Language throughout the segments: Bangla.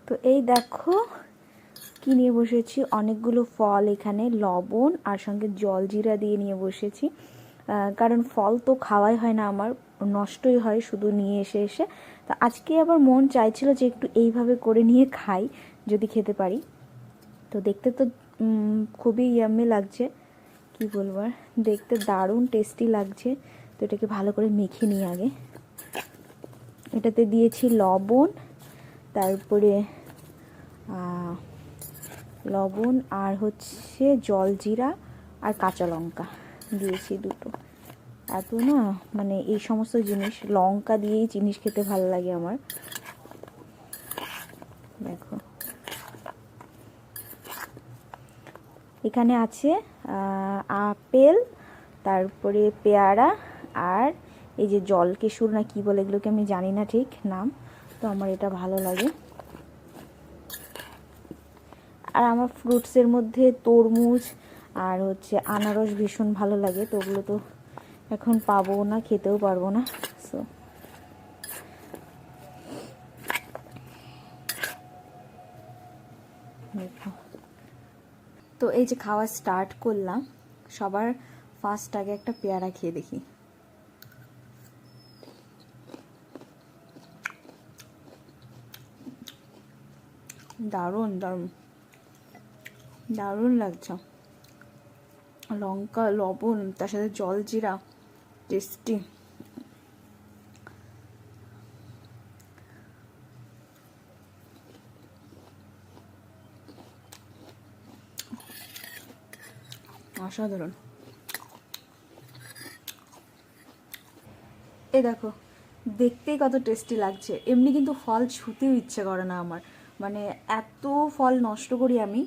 তো এই দেখো কি নিয়ে বসেছি, অনেকগুলো ফল, এখানে লবণ আর সঙ্গে জলজিরা দিয়ে নিয়ে বসেছি। কারণ ফল তো খাওয়াই হয় না আমার, নষ্টই হয় শুধু নিয়ে এসে এসে। তো আজকে আবার মন চাইছিল যে একটু এইভাবে করে নিয়ে খাই, যদি খেতে পারি। তো দেখতে তো খুবই ইয়াম্মি লাগছে, কি বলবো আর, দেখতে দারুণ টেস্টি লাগছে। তো এটাকে ভালো করে মেখে নিই আগে। এটাতে দিয়েছি লবণ, তারপরে লবণ আর হচ্ছে জলজিরা আর কাঁচা লঙ্কা দিয়েছি দুটো। এত না মানে এই সমস্ত জিনিস লঙ্কা দিয়েই জিনিস খেতে ভালো লাগে আমার। দেখো এখানে আছে আপেল, তারপরে পেয়ারা, আর এই যে জল কেশুর না কি বলে এগুলোকে, আমি জানি না ঠিক নাম, তো আমার এটা ভালো লাগে। আর আমার ফ্রুটসের মধ্যে তরমুজ আর হচ্ছে আনারস ভীষণ ভালো লাগে। তো ওগুলো তো এখন পাবো না, খেতেও পারবো না। সো তো এই যে খাওয়া স্টার্ট করলাম, সবার ফার্স্ট আগে একটা পেয়ারা খেয়ে দেখি। দারুণ দারুণ দারুণ লাগছে। লঙ্কা, লবণ, তার সাথে জলজিরা, টেস্টি। অসাধারণ। এই দেখো দেখতেই কত টেস্টি লাগছে। এমনি কিন্তু ফল ছুতেও ইচ্ছে করে না আমার, মানে এত ফল নষ্ট করি আমি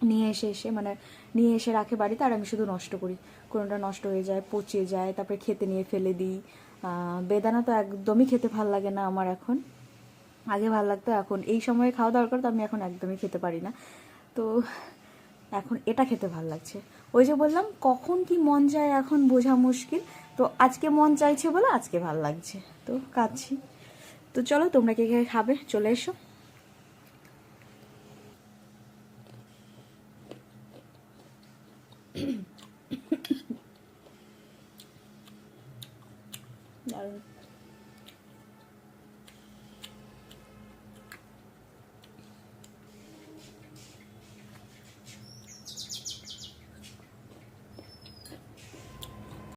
নিয়ে এসে মানে নিয়ে এসে রাখে বাড়িতে, আর আমি শুধু নষ্ট করি। কোনোটা নষ্ট হয়ে যায়, পচে যায়, তারপরে খেতে নিয়ে ফেলে দিই। বেদানা তো একদমই খেতে ভাল লাগে না আমার এখন, আগে ভাল লাগতো, এখন এই সময়ে খাওয়া দরকার, তো আমি এখন একদমই খেতে পারি না। তো এখন এটা খেতে ভাল লাগছে। ওই যে বললাম কখন কি মন চায় এখন বোঝা মুশকিল। তো আজকে মন চাইছে বলে আজকে ভাল লাগছে, তো খাচ্ছি। তো চলো তোমরা কে কে খাবে চলে এসো। দারুণ।